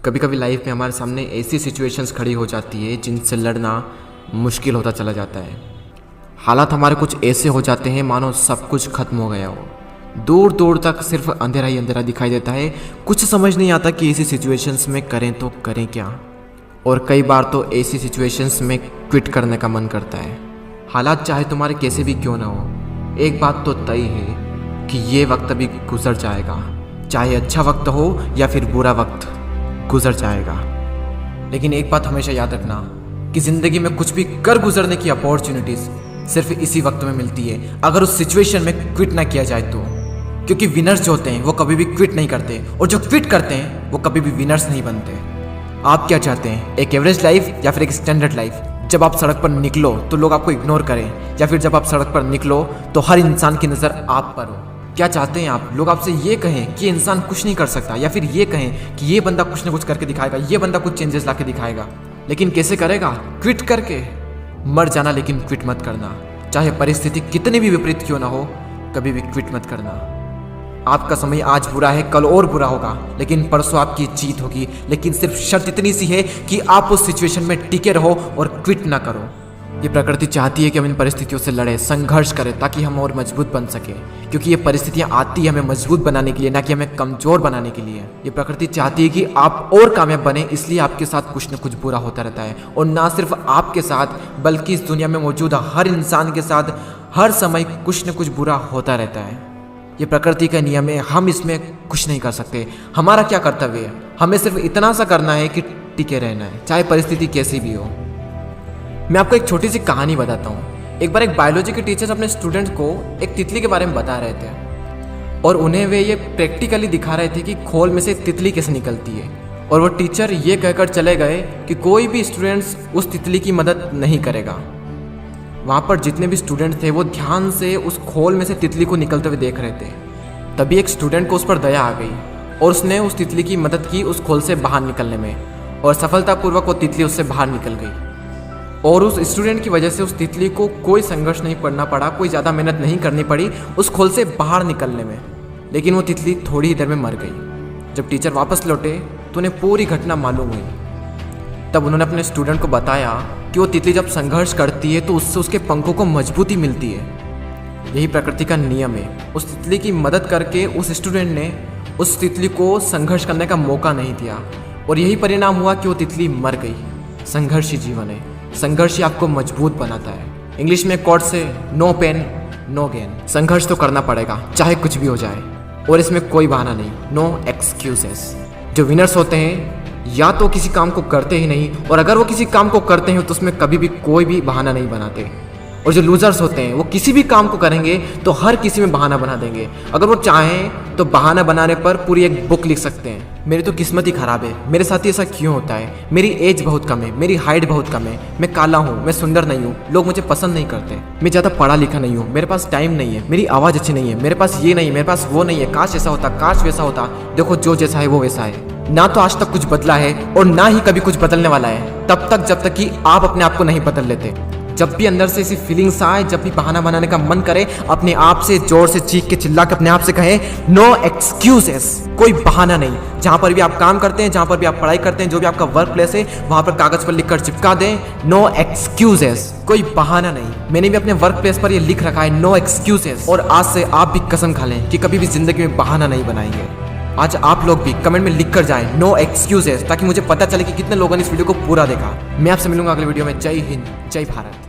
कभी कभी लाइफ में हमारे सामने ऐसी सिचुएशंस खड़ी हो जाती है जिनसे लड़ना मुश्किल होता चला जाता है। हालात हमारे कुछ ऐसे हो जाते हैं मानो सब कुछ खत्म हो गया हो। दूर दूर तक सिर्फ अंधेरा ही अंधेरा दिखाई देता है। कुछ समझ नहीं आता कि ऐसी सिचुएशंस में करें तो करें क्या। और कई बार तो ऐसी सिचुएशंस में क्विट करने का मन करता है। हालात चाहे तुम्हारे कैसे भी क्यों ना हो, एक बात तो तय है कि ये वक्त अभी गुजर जाएगा। चाहे अच्छा वक्त हो या फिर बुरा वक्त, गुजर जाएगा। लेकिन एक बात हमेशा याद रखना कि ज़िंदगी में कुछ भी कर गुजरने की अपॉर्चुनिटीज़ सिर्फ इसी वक्त में मिलती है, अगर उस सिचुएशन में क्विट ना किया जाए तो। क्योंकि विनर्स जो होते हैं वो कभी भी क्विट नहीं करते, और जो क्विट करते हैं वो कभी भी विनर्स नहीं बनते। आप क्या चाहते हैं, एक एवरेज लाइफ या फिर एक स्टैंडर्ड लाइफ? जब आप सड़क पर निकलो तो लोग आपको इग्नोर करें, या फिर जब आप सड़क पर निकलो तो हर इंसान की नज़र आप पर हो? क्या चाहते हैं आप? लोग आपसे ये कहें कि ये इंसान कुछ नहीं कर सकता, या फिर ये कहें कि ये बंदा कुछ ना कुछ करके दिखाएगा, ये बंदा कुछ चेंजेस ला के दिखाएगा। लेकिन कैसे करेगा? क्विट करके। मर जाना, लेकिन क्विट मत करना। चाहे परिस्थिति कितनी भी विपरीत क्यों ना हो, कभी भी क्विट मत करना। आपका समय आज बुरा है, कल और बुरा होगा, लेकिन परसों आपकी जीत होगी। लेकिन सिर्फ शर्त इतनी सी है कि आप उस सिचुएशन में टिके रहो और क्विट ना करो। ये प्रकृति चाहती है कि हम इन परिस्थितियों से लड़ें, संघर्ष करें, ताकि हम और मजबूत बन सकें। क्योंकि ये परिस्थितियाँ आती है हमें मजबूत बनाने के लिए, ना कि हमें कमज़ोर बनाने के लिए। ये प्रकृति चाहती है कि आप और कामयाब बने, इसलिए आपके साथ कुछ न कुछ बुरा होता रहता है। और ना सिर्फ आपके साथ, बल्कि इस दुनिया में मौजूद हर इंसान के साथ हर समय कुछ न कुछ बुरा होता रहता है। ये प्रकृति का नियम है, हम इसमें कुछ नहीं कर सकते। हमारा क्या कर्तव्य है? हमें सिर्फ इतना सा करना है कि टिके रहना है, चाहे परिस्थिति कैसी भी हो। मैं आपको एक छोटी सी कहानी बताता हूँ। एक बार एक बायोलॉजी के टीचर अपने स्टूडेंट्स को एक तितली के बारे में बता रहे थे, और उन्हें वे ये प्रैक्टिकली दिखा रहे थे कि खोल में से तितली कैसे निकलती है। और वो टीचर ये कहकर चले गए कि कोई भी स्टूडेंट्स उस तितली की मदद नहीं करेगा। वहाँ पर जितने भी स्टूडेंट थे वो ध्यान से उस खोल में से तितली को निकलते हुए देख रहे थे। तभी एक स्टूडेंट को उस पर दया आ गई और उसने उस तितली की मदद की उस खोल से बाहर निकलने में, और सफलतापूर्वक वो तितली उससे बाहर निकल गई। और उस स्टूडेंट की वजह से उस तितली को कोई संघर्ष नहीं करना पड़ा, कोई ज़्यादा मेहनत नहीं करनी पड़ी उस खोल से बाहर निकलने में। लेकिन वो तितली थोड़ी ही देर में मर गई। जब टीचर वापस लौटे तो उन्हें पूरी घटना मालूम हुई। तब उन्होंने अपने स्टूडेंट को बताया कि वो तितली जब संघर्ष करती है तो उससे उसके पंखों को मजबूती मिलती है। यही प्रकृति का नियम है। उस तितली की मदद करके उस स्टूडेंट ने उस तितली को संघर्ष करने का मौका नहीं दिया, और यही परिणाम हुआ कि वो तितली मर गई। संघर्ष ही जीवन है, संघर्ष ही आपको मजबूत बनाता है। इंग्लिश में कोट से नो पेन नो गेन। संघर्ष तो करना पड़ेगा, चाहे कुछ भी हो जाए, और इसमें कोई बहाना नहीं, नो एक्सक्यूजेस। जो विनर्स होते हैं या तो किसी काम को करते ही नहीं, और अगर वो किसी काम को करते हैं तो उसमें कभी भी कोई भी बहाना नहीं बनाते। और जो लूजर्स होते हैं वो किसी भी काम को करेंगे तो हर किसी में बहाना बना देंगे। अगर वो चाहें तो बहाना बनाने पर पूरी एक बुक लिख सकते हैं। मेरी तो किस्मत ही खराब है, मेरे साथ ही ऐसा क्यों होता है, मेरी एज बहुत कम है, मेरी हाइट बहुत कम है, मैं काला हूँ, मैं सुंदर नहीं हूँ, लोग मुझे पसंद नहीं करते, मैं ज़्यादा पढ़ा लिखा नहीं हूँ, मेरे पास टाइम नहीं है, मेरी आवाज़ अच्छी नहीं है, मेरे पास ये नहीं है, मेरे पास वो नहीं है, काश ऐसा होता, काश वैसा होता। देखो, जो जैसा है वो वैसा है। ना तो आज तक कुछ बदला है और ना ही कभी कुछ बदलने वाला है, तब तक जब तक कि आप अपने आप को नहीं बदल लेते। जब भी अंदर से ऐसी फीलिंग्स आए, जब भी बहाना बनाने का मन करे, अपने आप से जोर से चीख के चिल्ला के अपने आप से कहें नो एक्सक्यूजेस। कोई बहाना नहीं। जहाँ पर भी आप काम करते हैं, जहाँ पर भी आप पढ़ाई करते हैं, जो भी आपका वर्क प्लेस है, वहाँ पर कागज पर लिखकर चिपका दें नो एक्सक्यूजेस। कोई बहाना नहीं। मैंने भी अपने वर्क प्लेस पर ये लिख रखा है नो एक्सक्यूजेस, और आज से आप भी कसम खा लें कि कभी भी जिंदगी में बहाना नहीं बनाएंगे। आज आप लोग भी कमेंट में लिख कर जाएं नो एक्सक्यूजेस, ताकि मुझे पता चले कि कितने लोगों ने इस वीडियो को पूरा देखा। मैं आपसे मिलूंगा अगले वीडियो में। जय हिंद, जय भारत।